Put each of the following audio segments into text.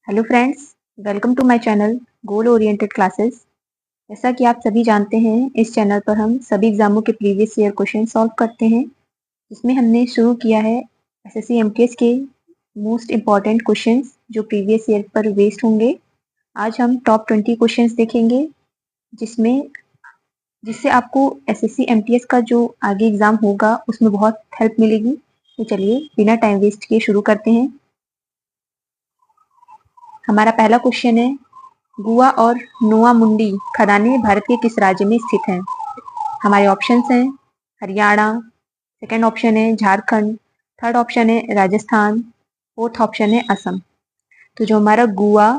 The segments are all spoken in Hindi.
Hello friends, welcome to my channel goal oriented classes. जैसा कि आप सभी जानते हैं, इस चैनल पर हम सभी एग्जामों के प्रीवियस ईयर क्वेश्चन सॉल्व करते हैं। जिसमें हमने शुरू किया है एसएससी एमटीएस के मोस्ट इम्पॉर्टेंट क्वेश्चंस जो प्रीवियस ईयर पर बेस्ड होंगे। आज हम टॉप 20 क्वेश्चंस देखेंगे, जिससे आपको एसएससी एमटीएस का जो आगे एग्जाम होगा उसमें बहुत हेल्प मिलेगी। तो चलिए बिना टाइम वेस्ट किए शुरू करते हैं। हमारा पहला क्वेश्चन है, गुआ और नोआ मुंडी खदानें भारत के किस राज्य में स्थित हैं? हमारे ऑप्शंस हैं हरियाणा, सेकंड ऑप्शन है झारखंड, थर्ड ऑप्शन है राजस्थान, फोर्थ ऑप्शन है असम। तो जो हमारा गुआ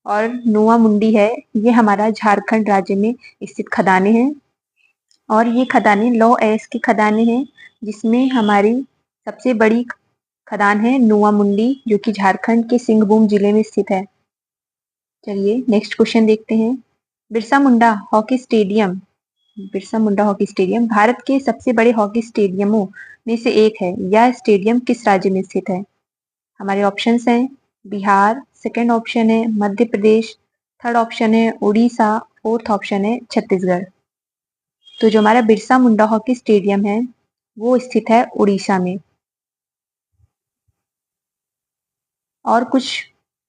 और नोआ मुंडी है, ये हमारा झारखंड राज्य में स्थित खदानें हैं। और ये खदानें लौह अयस्क की खदानें हैं, जिसमें हमारी सबसे बड़ी खदान है नोआ मुंडी, जो कि झारखंड के सिंहभूम जिले में स्थित है। चलिए नेक्स्ट क्वेश्चन देखते हैं। Birsa Munda hockey stadium Birsa Munda hockey stadium Bharat के सबसे बड़े हॉकी स्टेडियमों में से एक है। यह स्टेडियम किस राज्य में स्थित है? हमारे ऑप्शंस हैं बिहार, सेकंड ऑप्शन है मध्य प्रदेश, थर्ड ऑप्शन है उड़ीसा, फोर्थ ऑप्शन है छत्तीसगढ़। तो जो हमारा बिरसा मुंडा हॉकी स्टेडियम है वो स्थित है उड़ीसा में। और कुछ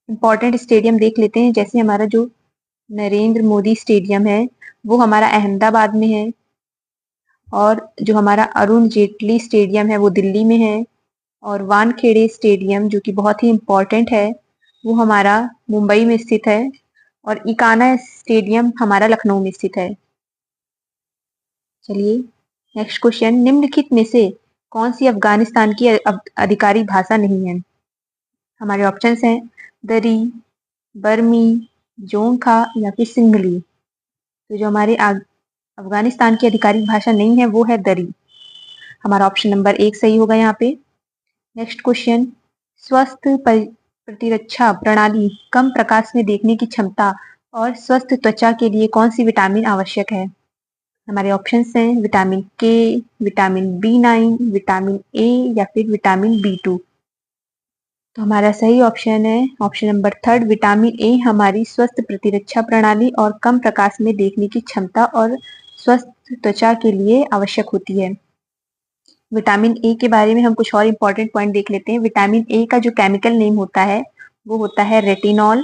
इंपॉर्टेंट स्टेडियम देख लेते हैं, जैसे हमारा जो नरेंद्र मोदी स्टेडियम है वो हमारा अहमदाबाद में है। और जो हमारा अरुण जेटली स्टेडियम है वो दिल्ली में है। और वानखेड़े स्टेडियम जो कि बहुत ही इम्पोर्टेंट है वो हमारा मुंबई में स्थित है। और इकाना स्टेडियम हमारा लखनऊ में स्थित है। चलिए नेक्स्ट क्वेश्चन, निम्नलिखित में से कौन सी अफगानिस्तान की आधिकारिक भाषा नहीं है? हमारे ऑप्शंस हैं दरी, बर्मी, जोंगखा या फिर सिंघली। तो जो हमारे अफगानिस्तान की आधिकारिक भाषा नहीं है वो है दरी। हमारा ऑप्शन नंबर 1 सही होगा यहाँ पे। नेक्स्ट क्वेश्चन, स्वस्थ प्रतिरक्षा प्रणाली, कम प्रकाश में देखने की क्षमता और स्वस्थ त्वचा के लिए कौन सी विटामिन आवश्यक है? हमारे ऑप्शंस हैं विटामिन के, विटामिन B9, विटामिन ए या फिर विटामिन B2। तो हमारा सही ऑप्शन है option number third, vitamin A हमारी स्वस्थ प्रतिरक्षा प्रणाली और कम प्रकाश में देखने की क्षमता और स्वस्थ त्वचा के लिए आवश्यक होती है। विटामिन ए के बारे में हम कुछ और इम्पोर्टेंट पॉइंट देख लेते हैं। विटामिन ए का जो केमिकल नेम होता है वो होता है रेटिनॉल।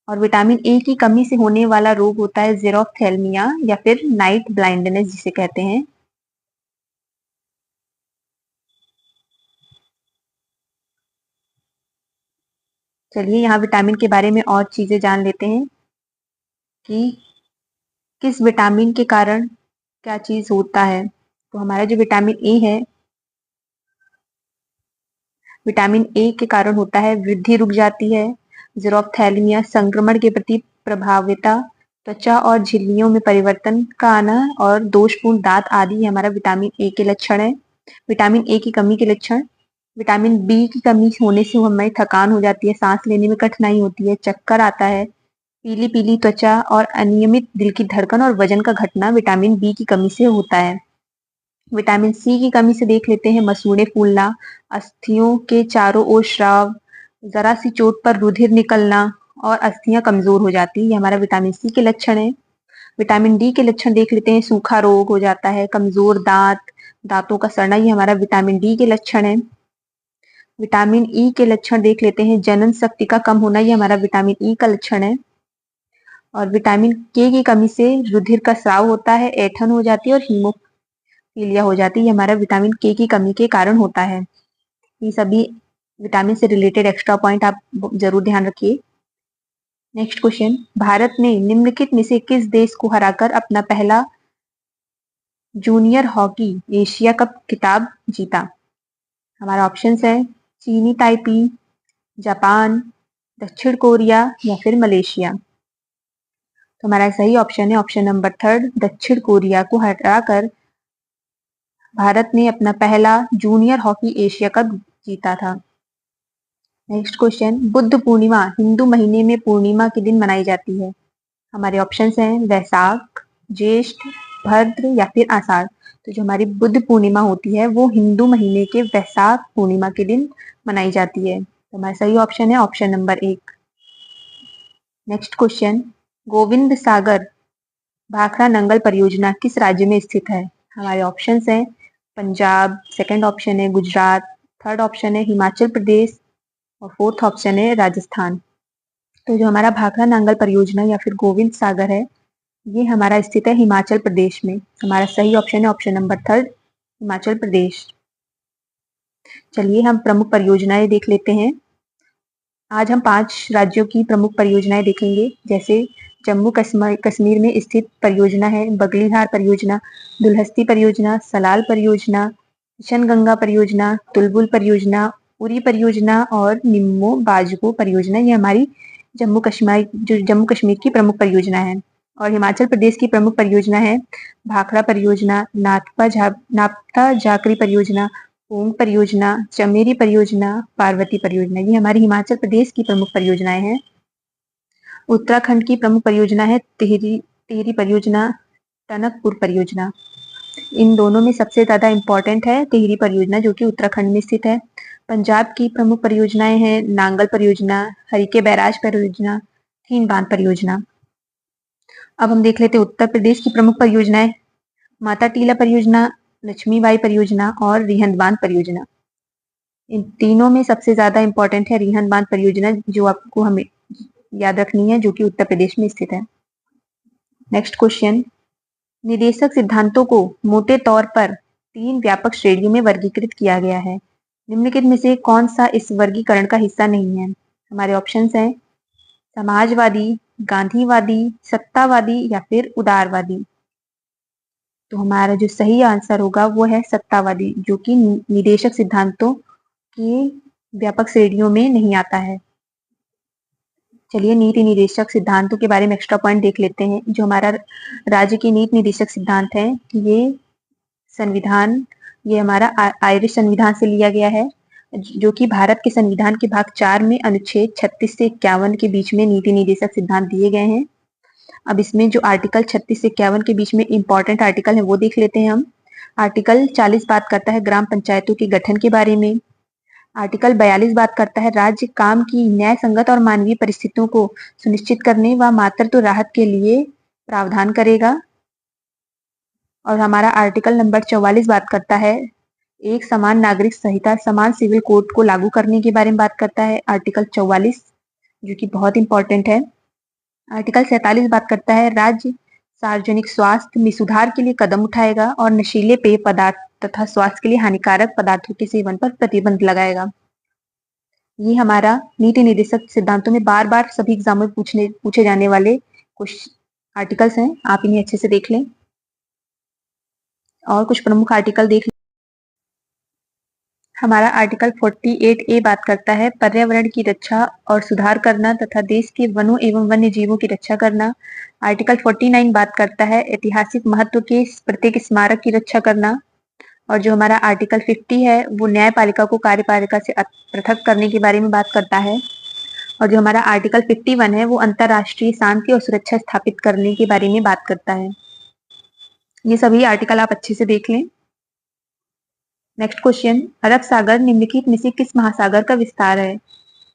और विटामिन ए की कमी से होने वाला रोग होता है ज़ेरोफ्थेल्मिया या फिर नाइट ब्लाइंडनेस जिसे कहते हैं। चलिए यहाँ विटामिन के बारे में और चीजें जान लेते हैं कि किस विटामिन के कारण क्या चीज होता है। तो हमारा जो विटामिन ए है, विटामिन ए के कारण होता है वृद्धि रुक जाती है, ज़ेरोफ्थेल्मिया, संक्रमण के प्रति प्रभाविता, त्वचा और झिल्लियों में परिवर्तन का आना और दोषपूर्ण दांत आदि हमारा विटामिन ए के लक्षण है। विटामिन ए की कमी के लक्षण, विटामिन बी की कमी होने से हमें थकान हो जाती है, सांस लेने में कठिनाई होती है, चक्कर आता है, पीली पीली त्वचा और अनियमित दिल की धड़कन और वजन का घटना विटामिन बी की कमी से होता है। विटामिन सी की कमी से देख लेते हैं मसूड़े फूलना, अस्थियों के चारों ओर स्राव, जरा सी चोट पर रुधिर निकलना और अस्थियां कमजोर हो जाती है, ये हमारा विटामिन सी के लक्षण है। विटामिन डी के लक्षण देख लेते हैं, सूखा रोग हो जाता है, कमजोर दांत, दांतों का सड़ना, ये हमारा विटामिन डी के लक्षण है। विटामिन ई के लक्षण देख लेते हैं, जनन शक्ति का कम होना, ये हमारा विटामिन ई का लक्षण है। और विटामिन के की कमी से रुधिर का स्राव होता है, ऐठन हो जाती है और हीमोफीलिया हो जाती है, ये हमारा विटामिन के की कमी के कारण होता है। ये सभी विटामिन से रिलेटेड एक्स्ट्रा पॉइंट आप जरूर ध्यान रखिए। नेक्स्ट क्वेश्चन, भारत ने निम्नलिखित में से किस देश को हराकर अपना पहला जूनियर हॉकी एशिया कप खिताब जीता? हमारा ऑप्शंस है चीनी ताइपी, जापान, दक्षिण कोरिया या फिर मलेशिया। तो हमारा सही ऑप्शन है ऑप्शन नंबर थर्ड, दक्षिण कोरिया को हराकर भारत ने अपना पहला जूनियर हॉकी एशिया कप जीता था। नेक्स्ट क्वेश्चन, बुद्ध पूर्णिमा हिंदू महीने में पूर्णिमा के दिन मनाई जाती है। हमारे ऑप्शंस हैं वैशाख, ज्येष्ठ, भद्र या फिर आषाढ़। तो जो हमारी बुद्ध पूर्णिमा होती है वो हिंदू महीने के वैशाख पूर्णिमा के दिन मनाई जाती है। तो हमारा सही ऑप्शन है option number 1। Next question, Govind Sagar Bhakra Nangal परियोजना किस राज्य में स्थित है? हमारे ऑप्शंस हैं पंजाब, सेकंड ऑप्शन है गुजरात, थर्ड ऑप्शन है हिमाचल प्रदेश और फोर्थ ऑप्शन है राजस्थान। तो जो हमारा भाखड़ा नांगल परियोजना या फिर गोविंद सागर है, ये हमारा स्थित है हिमाचल प्रदेश में। हमारा सही ऑप्शन है ऑप्शन नंबर 3 हिमाचल प्रदेश। चलिए हम प्रमुख परियोजनाएं देख लेते हैं। आज हम 5 राज्यों की प्रमुख परियोजनाएं देखेंगे, जैसे जम्मू कश्मीर में स्थित परियोजना है बगलीहार परियोजना, दुलहस्ती परियोजना, सलाल परियोजना, किशन गंगा परियोजना, तुलबुल परियोजना, उरी परियोजना और निम्मो बाजगो परियोजना। ये हमारी जम्मू कश्मीर की प्रमुख परियोजना है। और हिमाचल प्रदेश की प्रमुख परियोजना है भाखड़ा परियोजना, नाप्ता झाकरी परियोजना, ओम परियोजना, चमेरी परियोजना, पार्वती परियोजना। ये हमारी हिमाचल प्रदेश की प्रमुख परियोजनाएं हैं। उत्तराखंड की प्रमुख परियोजना है टिहरी परियोजना, टनकपुर परियोजना। इन दोनों में सबसे ज्यादा इंपॉर्टेंट है टिहरी परियोजना, जो कि उत्तराखंड में स्थित है। पंजाब की प्रमुख परियोजनाएं हैं नांगल परियोजना, हरिके बैराज परियोजना, थीन बांध परियोजना। अब हम देख लेते हैं उत्तर प्रदेश की प्रमुख परियोजनाएं, माता टीला परियोजना, लक्ष्मीबाई परियोजना और रिहंद बांध परियोजना। इन तीनों में सबसे ज्यादा इंपॉर्टेंट है रिहंद बांध परियोजना, जो आपको हमें याद रखनी है, जो कि उत्तर प्रदेश में स्थित है। नेक्स्ट क्वेश्चन, निदेशक सिद्धांतों को मोटे तौर पर 3 व्यापक श्रेणियों में वर्गीकृत किया गया है। निम्नलिखित में से कौन सा इस वर्गीकरण का हिस्सा नहीं है? हमारे ऑप्शंस हैं समाजवादी, गांधीवादी, सत्तावादी या फिर उदारवादी। तो हमारा जो सही आंसर होगा वो है सत्तावादी, जो कि निदेशक सिद्धांतों की व्यापक श्रेणियों में नहीं आता है। चलिए नीति निदेशक सिद्धांतों के बारे में एक्स्ट्रा पॉइंट देख लेते हैं। जो हमारा राज्य की नीति निदेशक सिद्धांत है, ये हमारा आयरिश संविधान से लिया गया है, जो कि भारत के संविधान के भाग 4 में अनुच्छेद 36 से 51 के बीच में नीति निदेशक सिद्धांत दिए गए हैं। अब इसमें जो आर्टिकल 36 से 51 के बीच में इंपॉर्टेंट आर्टिकल है वो देख लेते हैं हम। आर्टिकल 40 बात करता है ग्राम पंचायतों के गठन के बारे में। आर्टिकल 42 बात करता है राज्य काम की न्याय संगत और मानवीय परिस्थितियों को सुनिश्चित करने व मातृत्व राहत के लिए प्रावधान करेगा। और हमारा आर्टिकल नंबर 44 बात करता है एक समान नागरिक संहिता समान सिविल कोड को लागू करने के बारे में बात करता है, आर्टिकल 44, जो कि बहुत इंपॉर्टेंट है। आर्टिकल 47 बात करता है राज्य सार्वजनिक स्वास्थ्य में सुधार के लिए कदम उठाएगा और नशीले पेय पदार्थ तथा स्वास्थ्य के लिए हानिकारक पदार्थों के सेवन पर प्रतिबंध लगाएगा। ये हमारा नीति निर्देशक सिद्धांतों में बार बार सभी एग्जाम में पूछे जाने वाले कुछ आर्टिकल्स हैं, आप इन्हें अच्छे से देख लें। और कुछ प्रमुख आर्टिकल देख लें। हमारा आर्टिकल 48A बात करता है पर्यावरण की रक्षा और सुधार करना तथा देश के वनों एवं वन्य जीवों की रक्षा करना। आर्टिकल 49 बात करता है ऐतिहासिक महत्व के प्रत्येक स्मारक की रक्षा करना। और जो हमारा आर्टिकल 50 है वो न्यायपालिका को कार्यपालिका से पृथक करने के बारे में बात करता है। और जो हमारा आर्टिकल 51 है वो अंतरराष्ट्रीय शांति और सुरक्षा स्थापित करने के बारे में बात करता है। ये सभी आर्टिकल आप अच्छे से देख लें। नेक्स्ट क्वेश्चन, अरब सागर निम्नलिखित में से किस महासागर का विस्तार है?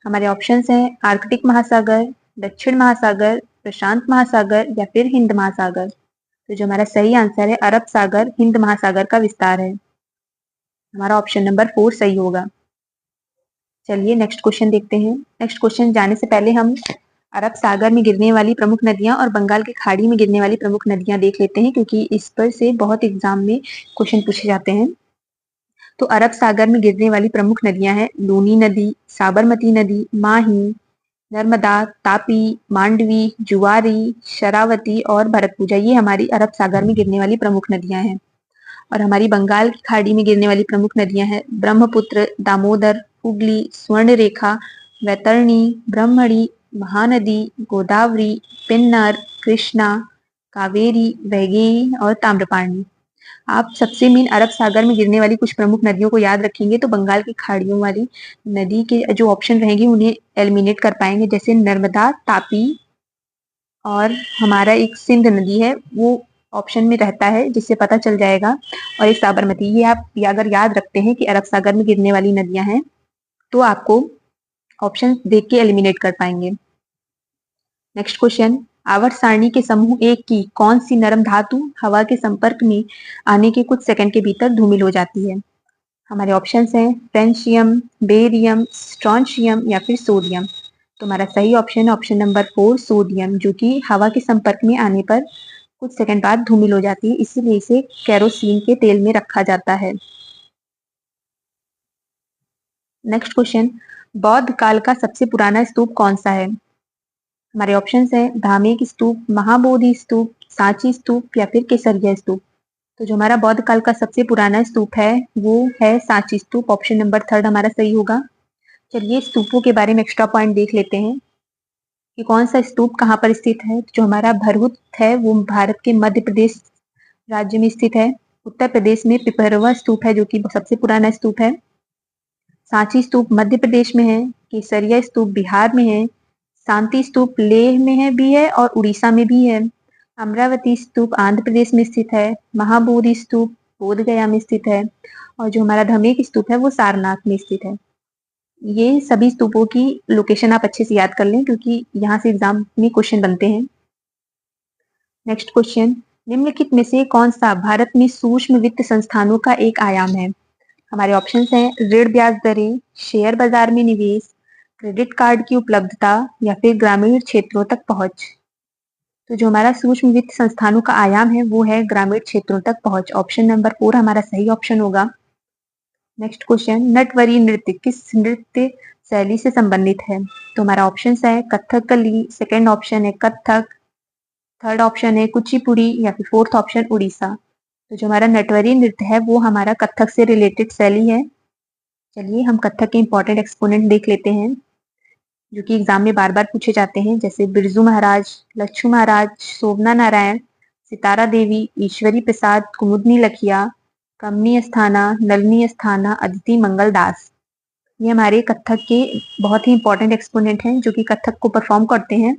हमारे ऑप्शंस हैं आर्कटिक महासागर, दक्षिण महासागर, प्रशांत महासागर या फिर हिंद महासागर। तो जो हमारा सही आंसर है अरब सागर हिंद महासागर का विस्तार है। हमारा ऑप्शन नंबर 4 सही होगा। चलिए नेक्स्ट क्वेश्चन देखते हैं। नेक्स्ट क्वेश्चन जाने से पहले हम अरब सागर में गिरने वाली प्रमुख नदियां और बंगाल की खाड़ी में गिरने वाली प्रमुख नदियां देख लेते हैं, क्योंकि इस पर से बहुत एग्जाम में क्वेश्चन पूछे जाते हैं। तो अरब सागर में गिरने वाली प्रमुख नदियां हैं लूनी नदी, साबरमती नदी, माही, नर्मदा, तापी, मांडवी, जुआरी, शरावती और भरतपुजा। ये हमारी अरब सागर में गिरने वाली प्रमुख नदियां हैं। और हमारी बंगाल की खाड़ी में गिरने वाली प्रमुख नदियां हैं ब्रह्मपुत्र, दामोदर, हुगली, स्वर्णरेखा, वैतरणी, ब्रह्मणी, महानदी, गोदावरी, पिन्नर, कृष्णा, कावेरी, वैगेई और ताम्रपाणी। आप सबसे मेन अरब सागर में गिरने वाली कुछ प्रमुख नदियों को याद रखेंगे तो बंगाल की खाड़ियों वाली नदी के जो ऑप्शन रहेंगे उन्हें एलिमिनेट कर पाएंगे, जैसे नर्मदा, तापी और हमारा एक सिंध नदी है वो ऑप्शन में रहता है, जिससे पता चल जाएगा। और एक साबरमती। ये आप अगर याद रखते हैं कि अरब सागर में गिरने वाली नदियां हैं तो आपको ऑप्शन देख के एलिमिनेट कर पाएंगे। नेक्स्ट क्वेश्चन, आवर्त सारणी के समूह एक की कौन सी नरम धातु हवा के संपर्क में आने के कुछ सेकंड के भीतर धूमिल हो जाती है? हमारे ऑप्शंस हैं फ्रेंशियम, बेरियम, स्ट्रॉन्शियम या फिर सोडियम। तो हमारा सही ऑप्शन है ऑप्शन नंबर 4 सोडियम, जो कि हवा के संपर्क में आने पर कुछ सेकंड बाद धूमिल हो जाती है, इसीलिए इसे केरोसिन के तेल में रखा जाता है। नेक्स्ट क्वेश्चन, बौद्ध काल का सबसे पुराना स्तूप कौन सा है? हमारे ऑप्शंस हैं धामेक स्तूप, महाबोधि स्तूप, सांची स्तूप या फिर केसरिया स्तूप। तो जो हमारा बौद्ध काल का सबसे पुराना स्तूप है वो है सांची स्तूप, ऑप्शन नंबर 3 हमारा सही होगा। चलिए स्तूपों के बारे में एक्स्ट्रा पॉइंट देख लेते हैं कि कौन सा स्तूप कहाँ पर स्थित है। जो हमारा भरहुत है वो भारत के मध्य प्रदेश राज्य में स्थित है। उत्तर प्रदेश में पिपरवा स्तूप है जो कि सबसे पुराना स्तूप है। सांची स्तूप मध्य प्रदेश में है, केसरिया स्तूप बिहार में है, शांति स्तूप लेह में है भी है और उड़ीसा में भी है। अमरावती स्तूप आंध्र प्रदेश में स्थित है। महाबोधि स्तूप बोध गया में स्थित है और जो हमारा धमेक स्तूप है वो सारनाथ में स्थित है। ये सभी स्तूपों की लोकेशन आप अच्छे से याद कर लें क्योंकि यहाँ से एग्जाम में क्वेश्चन बनते हैं। नेक्स्ट क्वेश्चन, निम्नलिखित में से कौन सा भारत में सूक्ष्म वित्त संस्थानों का एक आयाम है? हमारे ऑप्शंस हैं ऋण ब्याज दरें, शेयर बाजार में निवेश, क्रेडिट कार्ड की उपलब्धता या फिर ग्रामीण क्षेत्रों तक पहुंच। तो जो हमारा सूक्ष्म वित्त संस्थानों का आयाम है वो है ग्रामीण क्षेत्रों तक पहुंच, ऑप्शन नंबर 4 हमारा सही ऑप्शन होगा। नेक्स्ट क्वेश्चन, नटवरी नृत्य किस नृत्य शैली से संबंधित है? तो हमारा ऑप्शन है कथकली, सेकेंड ऑप्शन है कथक, थर्ड ऑप्शन है कुचिपुड़ी या फिर फोर्थ ऑप्शन उड़ीसा। तो जो हमारा नटवरी नृत्य है वो हमारा कथक से रिलेटेड शैली है। चलिए हम कथक के इंपॉर्टेंट एक्सपोनेंट देख लेते हैं जो कि एग्जाम में बार बार पूछे जाते हैं, जैसे बिरजू महाराज, लच्छू महाराज, शोभना नारायण, सितारा देवी, ईश्वरी प्रसाद, कुमुदनी लखिया, कमनी अस्थाना, नलनी अस्थाना, अदिति मंगल दास। ये हमारे कथक के बहुत ही इंपॉर्टेंट एक्सपोनेंट हैं जो कि कथक को परफॉर्म करते हैं।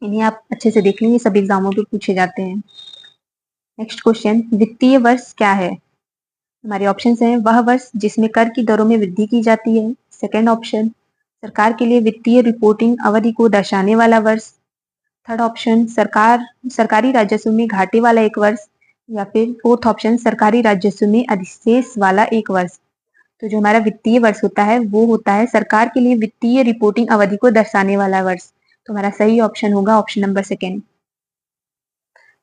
इन्हें आप अच्छे से देख लेंगे, सभी एग्जामों में पूछे जाते हैं। नेक्स्ट क्वेश्चन, वित्तीय वर्ष क्या है? हमारे ऑप्शंस हैं वह वर्ष जिसमें कर की दरों में वृद्धि की जाती है, सेकंड ऑप्शन सरकार के लिए वित्तीय रिपोर्टिंग अवधि को दर्शाने वाला वर्ष, थर्ड ऑप्शन सरकारी राजस्व में घाटे वाला एक वर्ष या फिर फोर्थ ऑप्शन सरकारी राजस्व में अधिशेष वाला एक वर्ष। तो जो हमारा वित्तीय वर्ष होता है वो होता है सरकार के लिए वित्तीय रिपोर्टिंग अवधि को दर्शाने वाला वर्ष। तो हमारा सही ऑप्शन होगा ऑप्शन नंबर 2।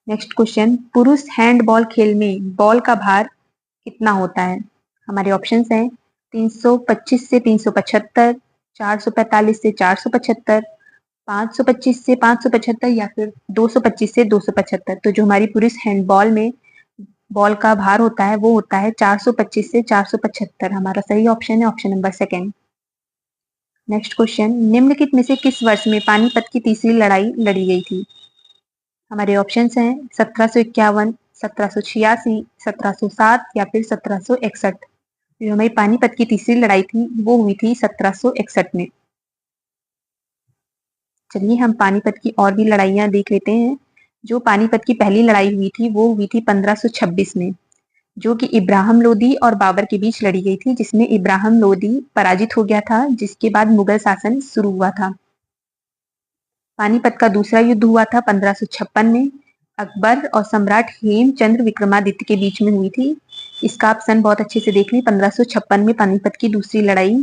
नेक्स्ट क्वेश्चन, पुरुष हैंडबॉल खेल में बॉल का भार कितना होता है? हमारे ऑप्शंस हैं 325 से 375, 445 से 475, 525 से 575 या फिर 225 से 275। तो जो हमारी पुरुष हैंडबॉल में बॉल का भार होता है वो होता है 425 से 475। हमारा सही ऑप्शन है ऑप्शन नंबर 2। नेक्स्ट क्वेश्चन, निम्नलिखित में से किस वर्ष में पानीपत की तीसरी लड़ाई लड़ी गई थी? हमारे ऑप्शंस हैं 1751, 1786, 1707 या फिर 1761। जो हमारी पानीपत की तीसरी लड़ाई थी वो हुई थी 1761 में। चलिए हम पानीपत की और भी लड़ाइयां देख लेते हैं। जो पानीपत की पहली लड़ाई हुई थी वो हुई थी 1526 में, जो कि इब्राहिम लोदी और बाबर के बीच लड़ी गई थी, जिसमें इब्राहिम लोदी पराजित हो गया था, जिसके बाद मुगल शासन शुरू हुआ था। पानीपत का दूसरा युद्ध हुआ था 1556 में, अकबर और सम्राट हेमचंद्र विक्रमादित्य के बीच में हुई थी। इसका आप सन बहुत अच्छे से देख ली, 1556 में पानीपत की दूसरी लड़ाई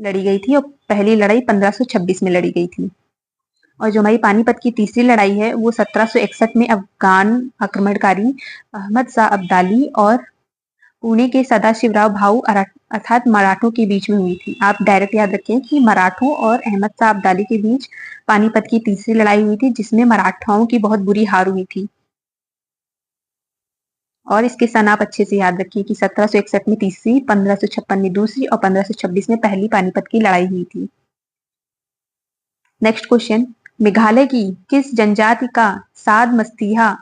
लड़ी गई थी और पहली लड़ाई 1526 में लड़ी गई थी। और जो हमारी पानीपत की तीसरी लड़ाई है वो 1761 में अफगान आक्रमणकारी अहमद शाह अब्दाली और पुणे के सदाशिवराव भाऊ अर्थात मराठों के बीच में हुई थी। आप डायरेक्ट याद रखें कि मराठों और अहमद शाह अब्दाली के बीच पानीपत की तीसरी लड़ाई हुई थी, जिसमें मराठाओं की बहुत बुरी हार हुई थी। और इसके सन आप अच्छे से याद रखिए कि 1761 में तीसरी, 1556 में दूसरी और 1526 में पहली पानीपत की लड़ाई हुई थी। नेक्स्ट क्वेश्चन, मेघालय की किस जनजाति का साद मस्तिहा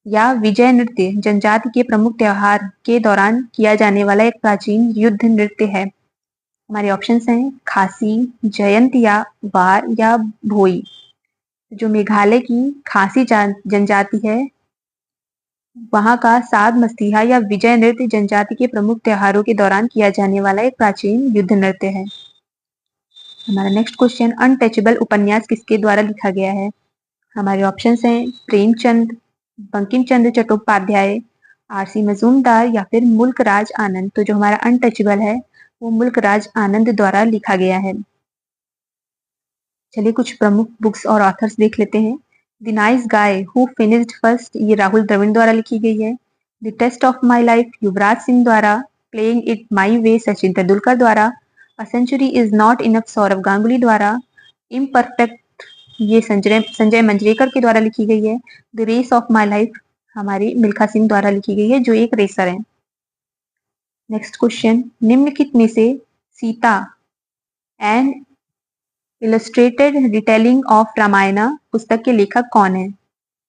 या विजय नृत्य जनजाति के प्रमुख त्योहार के दौरान किया जाने वाला एक प्राचीन युद्ध नृत्य है? हमारे ऑप्शंस हैं खासी, जयंतिया, वार या भोई। जो मेघालय की खासी जनजाति है वहां का साद मस्तिहा या विजय नृत्य जनजाति के प्रमुख त्योहारों के दौरान किया जाने वाला एक प्राचीन युद्ध नृत्य है। हमारा नेक्स्ट क्वेश्चन, अनटचेबल उपन्यास किसके द्वारा लिखा गया है? हमारे ऑप्शंस हैं प्रेमचंद, बंकिम चंद्र चट्टोपाध्याय, आरसी मजूमदार या फिर मुल्क राज आनंद। तो जो हमारा अनटचेबल है वो मुल्क राज आनंद द्वारा लिखा गया है। चलिए कुछ प्रमुख बुक्स और ऑथर्स देख लेते हैं। The nice guy who finished first, ये राहुल द्रविड़ द्वारा लिखी गई है। The test of my life Yuvraj Singh द्वारा। Playing it my way Sachin Tendulkar द्वारा। A century is not enough Sourav Ganguly द्वारा। इम्परफेक्ट, ये संजय मंजरेकर के द्वारा लिखी गई है। The race of my life हमारी मिल्खा सिंह द्वारा लिखी गई है, जो एक रेसर है। नेक्स्ट क्वेश्चन, निम्नलिखित में से Sita and illustrated retelling of Ramayana पुस्तक के लेखक कौन है?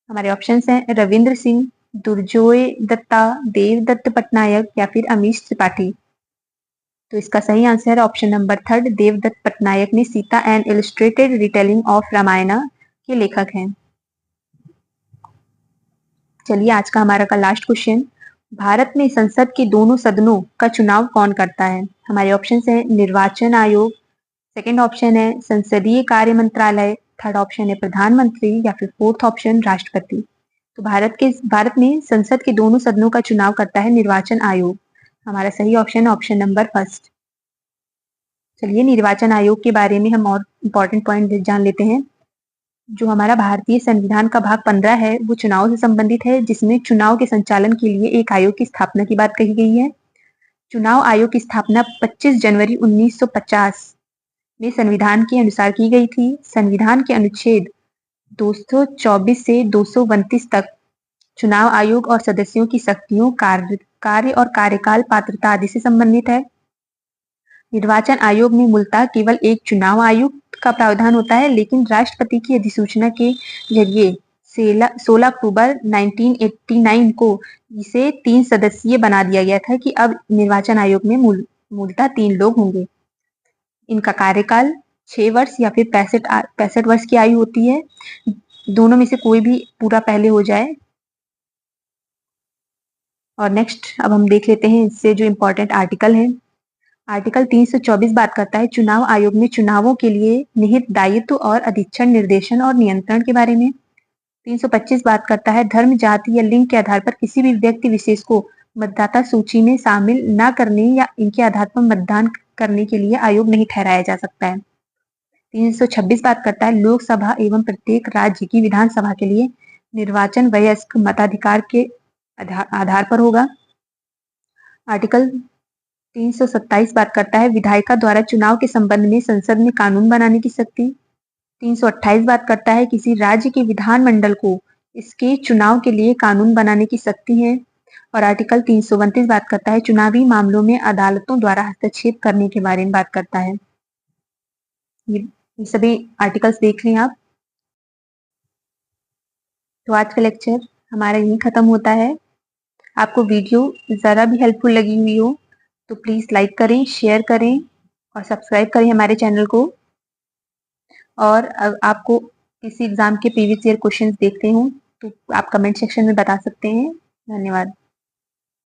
हमारे ऑप्शंस हैं रविंद्र सिंह, दुर्जोय दत्ता, देवदत्त पटनायक या फिर अमीश त्रिपाठी। तो इसका सही आंसर है ऑप्शन नंबर 3, देवदत्त पटनायक ने Sita and illustrated retelling of Ramayana के लेखक हैं। चलिए आज का हमारा का लास्ट क्वेश्चन, भारत में संसद के दोनों सदनों का चुनाव कौन करता है? हमारे ऑप्शंस हैं निर्वाचन आयोग, सेकंड ऑप्शन है संसदीय कार्य मंत्रालय, थर्ड ऑप्शन है प्रधानमंत्री या फिर फोर्थ ऑप्शन राष्ट्रपति। तो भारत में संसद के दोनों सदनों का चुनाव करता है निर्वाचन आयोग। हमारा सही ऑप्शन है ऑप्शन नंबर फर्स्ट। चलिए निर्वाचन आयोग के बारे में हम और इम्पोर्टेंट पॉइंट जान लेते हैं। जो हमारा भारतीय संविधान का भाग 15 है वो चुनाव से संबंधित है, जिसमें चुनाव के संचालन के लिए एक आयोग की स्थापना की बात कही गई है। चुनाव आयोग की स्थापना 25 जनवरी 1950 में संविधान के अनुसार की गई थी। संविधान के अनुच्छेद 224 से 229 तक चुनाव आयोग और सदस्यों की शक्तियों, कार्य और कार्यकाल, पात्रता आदि से संबंधित है। निर्वाचन आयोग में मूलतः केवल एक चुनाव आयुक्त का प्रावधान होता है, लेकिन राष्ट्रपति की अधिसूचना के जरिए 16 अक्टूबर 1989 को इसे 3 सदस्यीय बना दिया गया था कि अब निर्वाचन आयोग में मूलतः 3 लोग होंगे। इनका कार्यकाल 6 वर्ष या फिर 65 वर्ष की आयु होती है, दोनों में से कोई भी पूरा पहले हो जाए। और नेक्स्ट अब हम देख लेते हैं इससे जो इम्पोर्टेंट आर्टिकल है। आर्टिकल 324 बात करता है चुनाव आयोग में चुनावों के लिए निहित दायित्व और अधीक्षण, निर्देशन और नियंत्रण के बारे में। 325 बात करता है धर्म, जाति या लिंग के आधार पर किसी भी व्यक्ति विशेष को मतदाता सूची में शामिल न करने या इनके आधार पर मतदान करने के लिए आयोग नहीं ठहराया जा सकता है। 326 बात करता है लोकसभा एवं प्रत्येक राज्य की विधानसभा के लिए निर्वाचन वयस्क मताधिकार के आधार पर होगा। आर्टिकल 327 बात करता है विधायिका द्वारा चुनाव के संबंध में संसद में कानून बनाने की शक्ति। 328 बात करता है किसी राज्य के विधानमंडल को इसके चुनाव के लिए कानून बनाने की शक्ति है। और आर्टिकल 329 बात करता है चुनावी मामलों में अदालतों द्वारा हस्तक्षेप करने के बारे में बात करता है। ये सभी आर्टिकल्स देख लें आप। तो आज का लेक्चर हमारा यहीं खत्म होता है। आपको वीडियो ज़रा भी हेल्पफुल लगी हुई हो तो प्लीज़ लाइक करें, शेयर करें और सब्सक्राइब करें हमारे चैनल को। और आपको किसी एग्ज़ाम के प्रीवियस ईयर क्वेश्चंस देखते हो तो आप कमेंट सेक्शन में बता सकते हैं। धन्यवाद।